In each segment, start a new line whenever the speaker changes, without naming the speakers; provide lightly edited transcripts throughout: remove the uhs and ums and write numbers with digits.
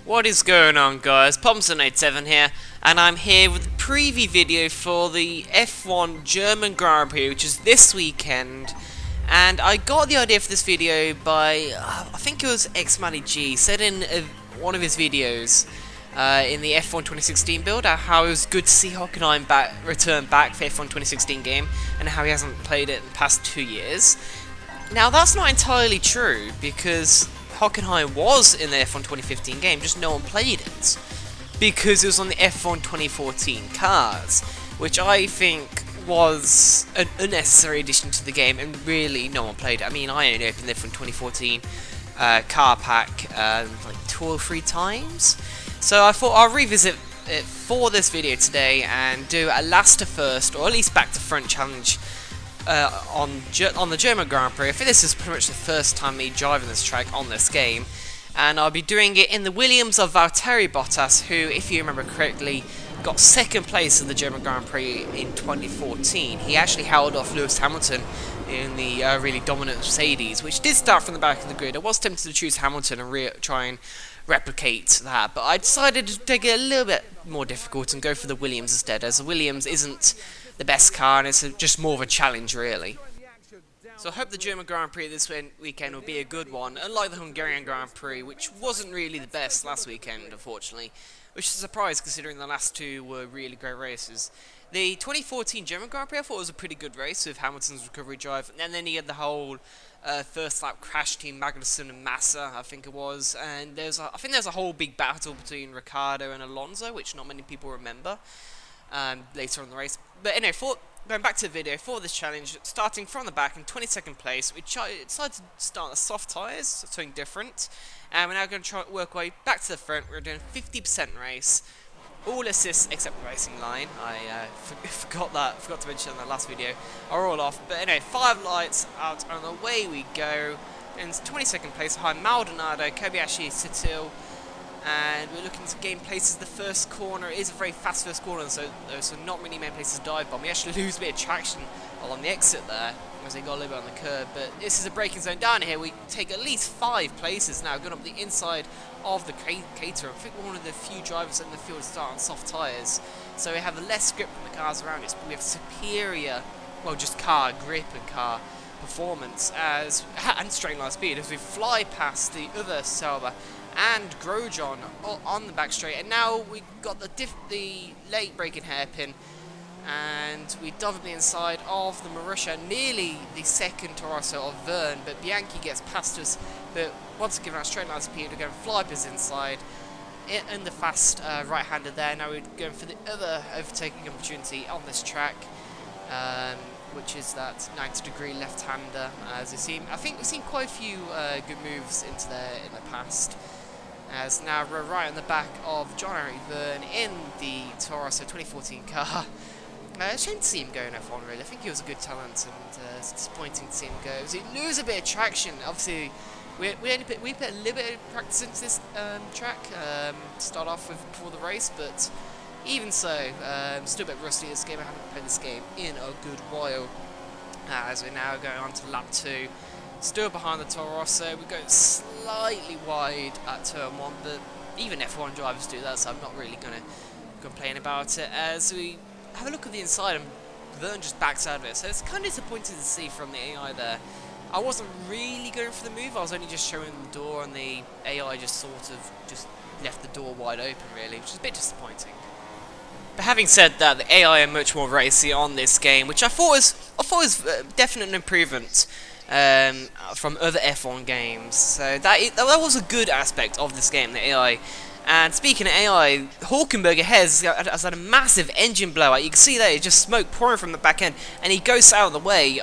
What is going on, guys? Pomson87 here, and I'm here with a preview video for the F1 German Grand Prix, which is this weekend. And I got the idea for this video by, I think it was XMannyG, said in one of his videos in the F1 2016 build, how it was good to see Hockenhiem return back for F1 2016 game, and how he hasn't played it in the past 2 years. Now, that's not entirely true, because Hockenhiem was in the F1 2015 game, just no one played it. Because it was on the F1 2014 cars, which I think was an unnecessary addition to the game, and really no one played it. I mean, I only opened the F1 2014 car pack like 2 or 3 times. So I thought I'll revisit it for this video today and do a last to first, or at least back to front challenge on the German Grand Prix. I think this is pretty much the first time me driving this track on this game, and I'll be doing it in the Williams of Valterri Bottas, who, if you remember correctly, got 2nd place in the German Grand Prix in 2014. He actually held off Lewis Hamilton in the really dominant Mercedes, which did start from the back of the grid. I was tempted to choose Hamilton and try and replicate that, but I decided to take it a little bit more difficult and go for the Williams instead, as the Williams isn't the best car and it's just more of a challenge, really. So I hope the German Grand Prix this weekend will be a good one, unlike the Hungarian Grand Prix, which wasn't really the best last weekend, unfortunately, which is a surprise considering the last 2 were really great races. The 2014 German Grand Prix I thought was a pretty good race with Hamilton's recovery drive, and then he had the whole first lap crash team, Magnussen and Massa, I think it was, and I think there's a whole big battle between Ricciardo and Alonso, which not many people remember later on in the race. But anyway, going back to the video, for this challenge, starting from the back in 22nd place, we decided to start the soft tyres, something different, and we're now going to try to work our way back to the front. We're doing a 50% race, all assists except the racing line. I forgot to mention in the last video, are all off. But anyway, 5 lights out, and away we go. In 22nd place behind Maldonado, Kobayashi, Sitil, and we're looking to gain places. The first corner is a very fast first corner, so not many main places to dive bomb. We actually lose a bit of traction along the exit there, as they got a little bit on the curb, but this is a braking zone down here. We take at least 5 places now, going up the inside of the Cater. I think we're one of the few drivers in the field to start on soft tyres, so we have less grip from the cars around us, but we have superior, well, just car grip and car performance and straight line speed as we fly past the other Sauber and Grosjean on the back straight. And now we got the late braking hairpin, and we dive up the inside of the Marussia, nearly the second Toro of Verne, but Bianchi gets past us. But once again, our straight line speed, we're going to fly up his inside in the fast right-hander there. Now we're going for the other overtaking opportunity on this track, which is that 90-degree left-hander. As you see, I think we've seen quite a few good moves into there in the past. As now we're right on the back of John Henry Verne in the Toro 2014 car. Shame to see him go in F1, really. I think he was a good talent, and it's disappointing to see him go. He lose a bit of traction. Obviously, we put a little bit of practice into this track to start off with before the race, but even so, still a bit rusty this game. I haven't played this game in a good while. As we're now going on to lap 2. Still behind the Toro Rosso, we go slightly wide at turn 1, but even F1 drivers do that, so I'm not really going to complain about it. As we have a look at the inside, and Verne just backs out of it, so it's kind of disappointing to see from the AI there. I wasn't really going for the move, I was only just showing the door, and the AI just sort of just left the door wide open, really, which is a bit disappointing. But having said that, the AI are much more racy on this game, which I thought was definite improvement from other F1 games. So that was a good aspect of this game, the AI. And speaking of AI, Hülkenberg has had a massive engine blowout. You can see there, it's just smoke pouring from the back end, and he goes out of the way.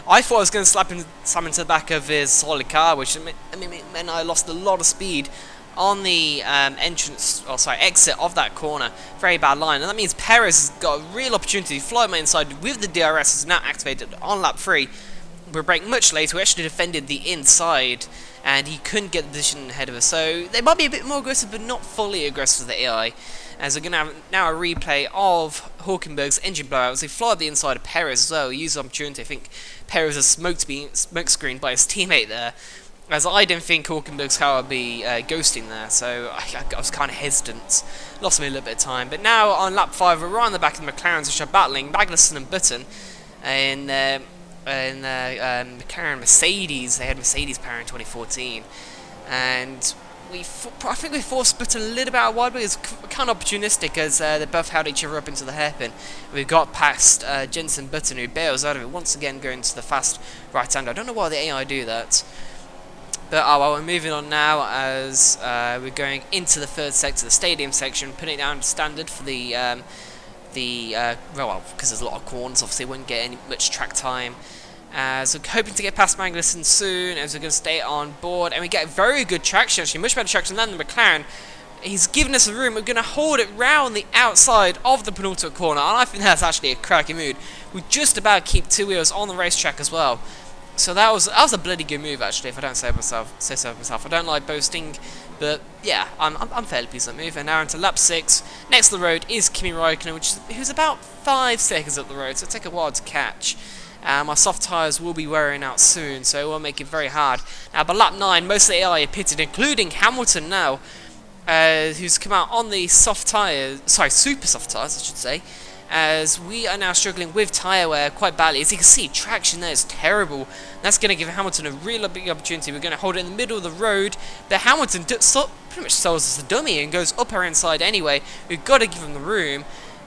I thought I was going to slam into the back of his solid car, which meant I lost a lot of speed on the exit of that corner. Very bad line, and that means Perez has got a real opportunity to fly my inside with the DRS. Is now activated on lap 3. We're braking much later. We actually defended the inside, and he couldn't get the position ahead of us. So they might be a bit more aggressive, but not fully aggressive with the AI. As we're going to have now a replay of Hülkenberg's engine blowout as they fly up the inside of Perez as well. Use the opportunity. I think Perez has smoke screened by his teammate there. as I didn't think Hockenberg's car would be ghosting there, so I was kind of hesitant. Lost me a little bit of time. But now on lap 5, we're right on the back of the McLarens, which are battling Magnussen and Button. And McLaren Mercedes, they had Mercedes power in 2014. And I think we forced Button a little bit out wide, but it was kind of opportunistic as they both held each other up into the hairpin. We got past Jensen Button, who bails out of it, once again going to the fast right-hander. I don't know why the AI do that. But well, we're moving on now as we're going into the third sector, the stadium section, putting it down to standard for well, because there's a lot of corners, obviously we wouldn't get much track time. So hoping to get past Magnussen soon, as we're going to stay on board, and we get very good traction, actually, much better traction than the McLaren. He's given us a room. We're going to hold it round the outside of the penultimate corner, and I think that's actually a cracking move. We just about keep two wheels on the racetrack as well. So that was a bloody good move, actually, if I don't say so myself. I don't like boasting, but yeah, I'm fairly pleased with that move. And now into lap 6. Next to the road is Kimi Räikkönen, who's about 5 seconds up the road, so it'll take a while to catch. My soft tyres will be wearing out soon, so it will make it very hard. Now, by lap 9, most of the AI are pitted, including Hamilton now, who's come out on the soft tyres, sorry, super soft tyres, I should say, as we are now struggling with tyre wear quite badly. As you can see, traction there is terrible. That's going to give Hamilton a real big opportunity. We're going to hold it in the middle of the road, but Hamilton pretty much sells us the dummy and goes up our inside anyway. We've got to give him the room,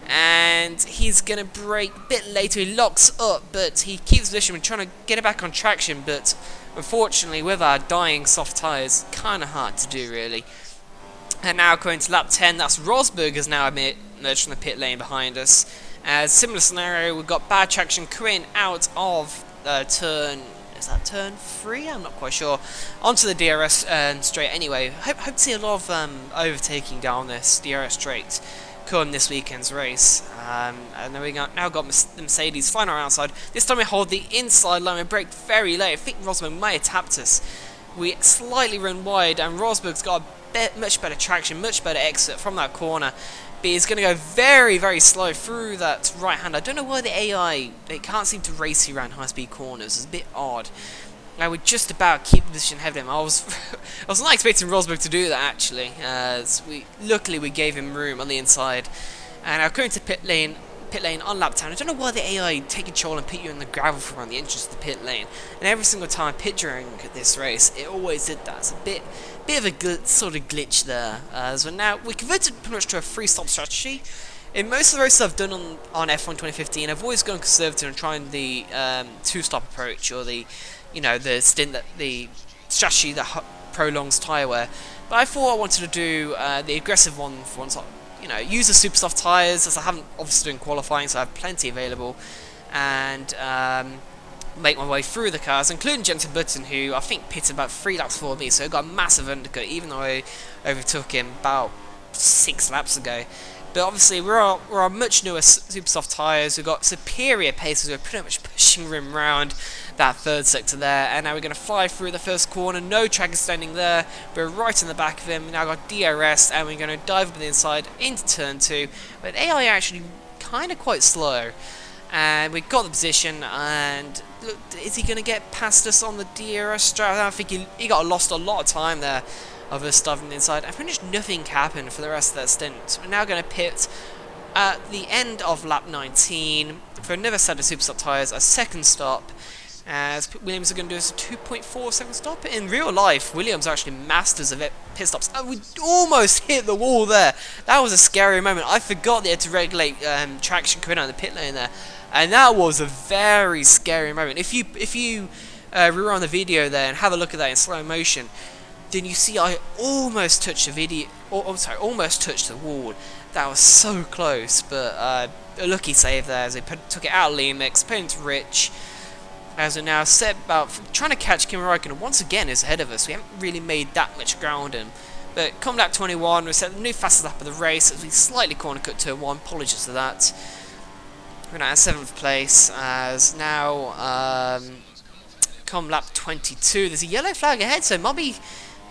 and he's going to brake a bit later. He locks up, but he keeps position. We're trying to get it back on traction, but unfortunately, with our dying soft tyres, kind of hard to do, really. And now going to lap 10, that's Rosberg has now emerged from the pit lane behind us. Similar scenario, we've got bad traction coming out of turn 3? I'm not quite sure. Onto the DRS straight anyway. Hope to see a lot of overtaking down this DRS straight come this weekend's race. And then we now got the Mercedes flying around outside. This time we hold the inside line. We brake very late. I think Rosberg might have tapped us. We slightly run wide, and Rosberg's got much better traction, much better exit from that corner. But he's going to go very, very slow through that right hand. I don't know why the AI, they can't seem to race you around high-speed corners. It's a bit odd. Now we just about keep the position ahead of him. I was not expecting Rosberg to do that, actually. Luckily we gave him room on the inside. And now going to pit lane on lap 10. I don't know why the AI take control and put you in the gravel from around the entrance of the pit lane. And every single time I pit during this race, it always did that. It's a bit of a sort of glitch there. So now we converted pretty much to a 3-stop strategy. In most of the races I've done on F1 2015, I've always gone conservative and trying the 2-stop approach, or the strategy that prolongs tyre wear. But I thought I wanted to do the aggressive one for once. Use the super soft tyres, as I haven't obviously done qualifying, so I have plenty available, and make my way through the cars, including Jensen Button, who I think pitted about 3 laps before me, so I got a massive undercut, even though I overtook him about 6 laps ago. But obviously we're on much newer super soft tyres. We've got superior paces. We're pretty much pushing him around that third sector there, and now we're going to fly through the first corner. No track extending there. We're right in the back of him. We now got DRS, and we're going to dive up the inside into turn 2. But AI actually kind of quite slow, and we got the position. And look, is he going to get past us on the DRS strap? I think he lost a lot of time there of us stuff on the inside, and pretty much nothing happened for the rest of that stint. So we're now going to pit at the end of lap 19 for another set of super soft tyres, a second stop, as Williams are going to do us a 2.4 second stop. In real life, Williams are actually masters of pit stops, and we almost hit the wall there. That was a scary moment. I forgot they had to regulate traction coming out of the pit lane there, and that was a very scary moment. If you rewind the video there and have a look at that in slow motion, then you see I almost touched almost touched the wall. That was so close, but a lucky save there as they took it out of lean mix, put into Rich. As we're now set about trying to catch Kimi Räikkönen, once again is ahead of us. We haven't really made that much ground in. But come lap 21, we set the new fastest lap of the race as we slightly corner cut turn 1. Apologies for that. We're now at 7th place, as now come lap 22. There's a yellow flag ahead, so it might be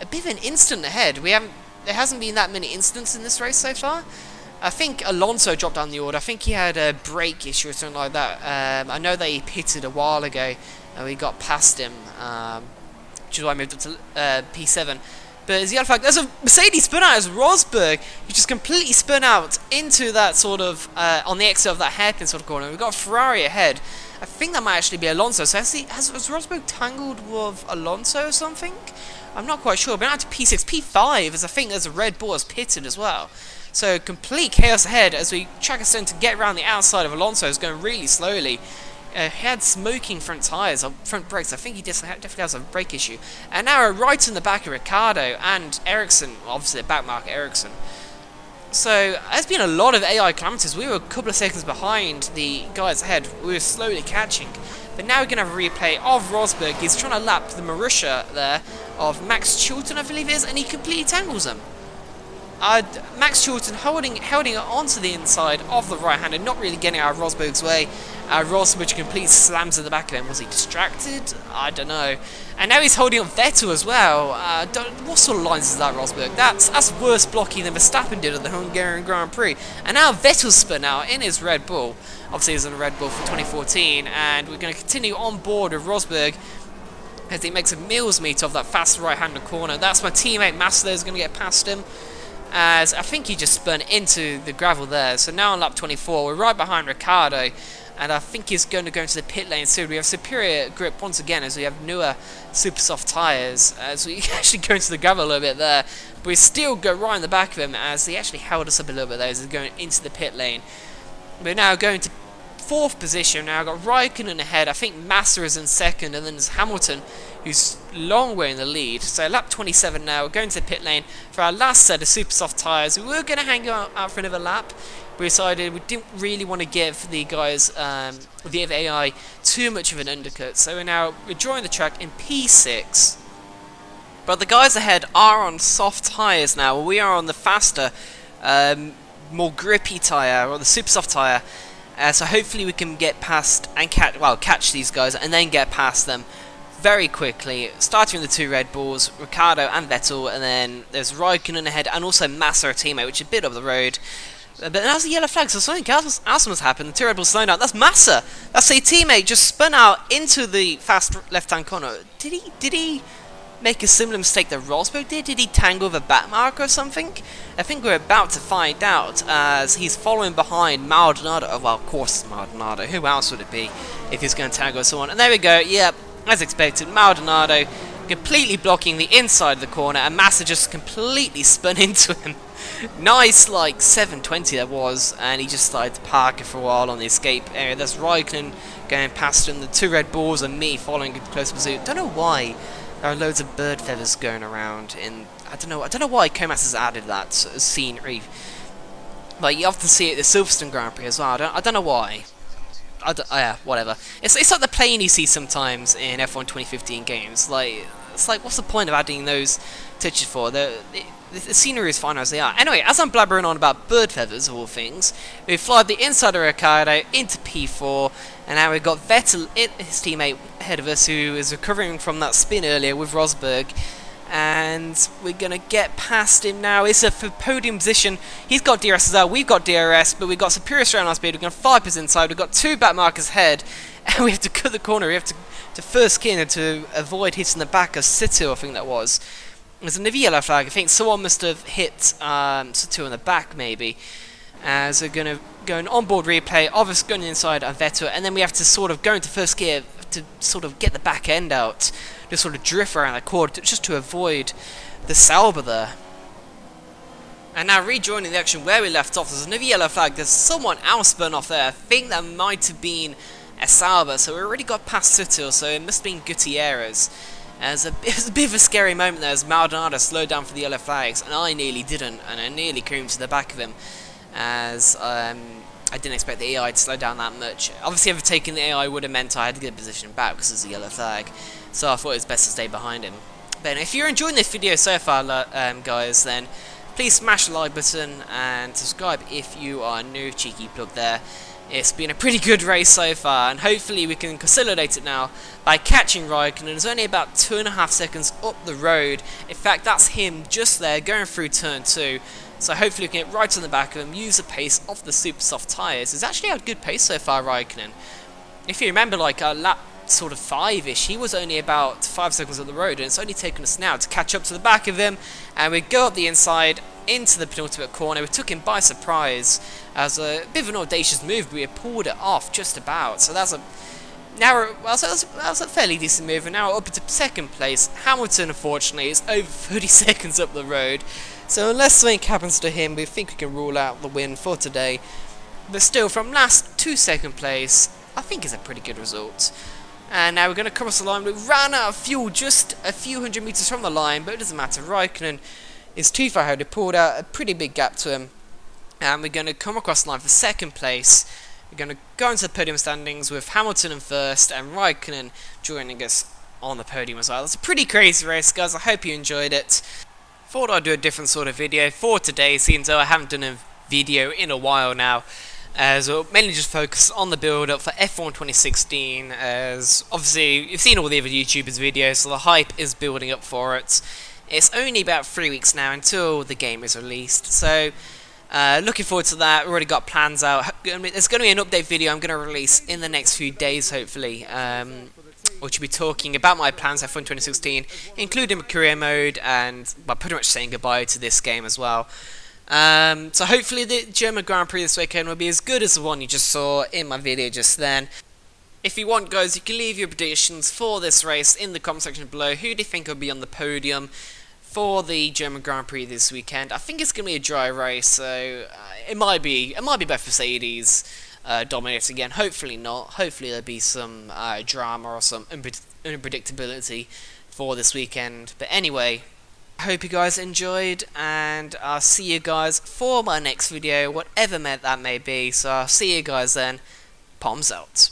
a bit of an instant ahead. There hasn't been that many incidents in this race so far. I think Alonso dropped down the order. I think he had a brake issue or something like that. I know that he pitted a while ago and we got past him. which is why I moved up to P7. But as yellow flag, there's a Mercedes spin out as Rosberg. He just completely spun out into that sort of, on the exit of that hairpin sort of corner. We've got a Ferrari ahead. I think that might actually be Alonso. So has Rosberg tangled with Alonso or something? I'm not quite sure. But now to P6, P5, as I think there's a Red Bull has pitted as well. So complete chaos ahead as we track us in to get around the outside of Alonso. Is going really slowly. He had smoking front tyres, or front brakes. I think he definitely has a brake issue. And now we're right in the back of Ricciardo and Ericsson, obviously the back mark Ericsson. So there's been a lot of AI calamities. We were a couple of seconds behind the guys ahead. We were slowly catching. But now we're going to have a replay of Rosberg. He's trying to lap the Marussia there of Max Chilton, I believe it is, and he completely tangles him. Max Chilton holding it onto the inside of the right-hander, not really getting out of Rosberg's way. Rosberg completely slams at the back of him. Was he distracted? I don't know. And now he's holding up Vettel as well. What sort of lines is that, Rosberg? That's worse blocking than Verstappen did at the Hungarian Grand Prix. And now Vettel's spun out in his Red Bull. Obviously, he's in a Red Bull for 2014. And we're going to continue on board with Rosberg as he makes a meals meet of that fast right-hander corner. That's my teammate Massa is going to get past him, as I think he just spun into the gravel there. So now on lap 24, we're right behind Ricciardo, and I think he's going to go into the pit lane soon. We have superior grip once again as we have newer super soft tyres, as we actually go into the gravel a little bit there. But we still go right in the back of him as he actually held us up a little bit there as he's going into the pit lane. We're now going to 4th position now. I've got Raikkonen ahead. I think Massa is in 2nd, and then there's Hamilton, who's long way in the lead. So lap 27 now, we're going to the pit lane for our last set of super soft tyres. We were going to hang out for another lap. We decided we didn't really want to give the guys, the AI, too much of an undercut. So we're now withdrawing the track in P6. But the guys ahead are on soft tyres now. We are on the faster, more grippy tyre, or the super soft tyre. So hopefully we can get past and catch these guys and then get past them very quickly, starting with the 2 Red Bulls, Ricciardo and Vettel, and then there's Raikkonen ahead and also Massa, a teammate, which is a bit up the road. But now's the yellow flag, so something else must happen. The 2 Red Bulls slowing down. That's Massa! That's a teammate just spun out into the fast left-hand corner. Did he make a similar mistake that Rosberg did? Did he tangle with a back mark or something? I think we're about to find out as he's following behind Maldonado. Well, of course it's Maldonado. Who else would it be if he's going to tangle with someone? And there we go. Yep, as expected, Maldonado completely blocking the inside of the corner, and Massa just completely spun into him. Nice, like 720 that was, and he just started to park it for a while on the escape area. There's Raikkonen going past him, the 2 Red Bulls, and me following in close pursuit. Don't know why there are loads of bird feathers going around in. I don't know why Comas has added that sort of scenery, but you often see it at the Silverstone Grand Prix as well. I don't know why. Yeah, whatever. It's like the plane you see sometimes in F1 2015 games. It's like, what's the point of adding those touches for? The scenery is fine as they are. Anyway, as I'm blabbering on about bird feathers of all things, we fly the inside of Ricciardo into P4, and now we've got Vettel, his teammate, ahead of us, who is recovering from that spin earlier with Rosberg. And we're going to get past him now. It's a for podium position. He's got DRS as well. We've got DRS, but we've got superior straight line speed. We've got 5% inside. We've got 2 back markers ahead. And we have to cut the corner. We have to first kin to avoid hitting the back of Situ, I think that was. There's another yellow flag. I think someone must have hit Situ in the back, maybe. So we're going to go an onboard replay of us going inside and Vettel. And then we have to sort of go into first gear to sort of get the back end out. Just sort of drift around the corner just to avoid the Sauber there. And now rejoining the action where we left off, there's another yellow flag. There's someone else spun off there. I think that might have been a Sauber, so we already got past Sutil, so it must have been Gutierrez. It was a bit of a scary moment there as Maldonado slowed down for the yellow flags, and I nearly didn't, and I nearly creamed to the back of him, as I didn't expect the AI to slow down that much. Obviously, overtaking the AI would have meant I had to get a position back because it's a yellow flag, so I thought it was best to stay behind him. But if you're enjoying this video so far, guys, then please smash the like button and subscribe if you are new. Cheeky plug there. It's been a pretty good race so far, and hopefully we can consolidate it now by catching Raikkonen. It's only about 2.5 seconds up the road. In fact, that's him just there going through turn 2. So hopefully we can get right on the back of him, use the pace of the super soft tyres. It's actually had good pace so far, Raikkonen. If you remember, like lap sort of 5-ish. He was only about 5 seconds up the road, and it's only taken us now to catch up to the back of him, and we go up the inside into the penultimate corner. We took him by surprise as a bit of an audacious move, but we had pulled it off just about. So that's a narrow, well, so that's a fairly decent move, and now up into second place. Hamilton, unfortunately, is over 30 seconds up the road, so unless something happens to him, we think we can rule out the win for today. But still, from last to second place, I think is a pretty good result. And now we're going to cross the line. We ran out of fuel just a few hundred metres from the line, but it doesn't matter. Raikkonen is too far ahead. We pulled out a pretty big gap to him. And we're going to come across the line for second place. We're going to go into the podium standings with Hamilton in first and Raikkonen joining us on the podium as well. It's a pretty crazy race, guys. I hope you enjoyed it. Thought I'd do a different sort of video for today, seeing though I haven't done a video in a while now. As we'll mainly just focus on the build-up for F1 2016, as obviously you've seen all the other YouTubers' videos, so the hype is building up for it. It's only about 3 weeks now until the game is released, so looking forward to that. We've already got plans out. There's going to be an update video I'm going to release in the next few days, hopefully, which will be talking about my plans for F1 2016, including career mode, and well, pretty much saying goodbye to this game as well. So hopefully the German Grand Prix this weekend will be as good as the one you just saw in my video just then. If you want, guys, you can leave your predictions for this race in the comment section below. Who do you think will be on the podium for the German Grand Prix this weekend? I think it's going to be a dry race, so it might be both Mercedes dominates again. Hopefully not. Hopefully there'll be some drama or some unpredictability for this weekend. But anyway, I hope you guys enjoyed, and I'll see you guys for my next video, whatever that may be. So I'll see you guys then. Palms out.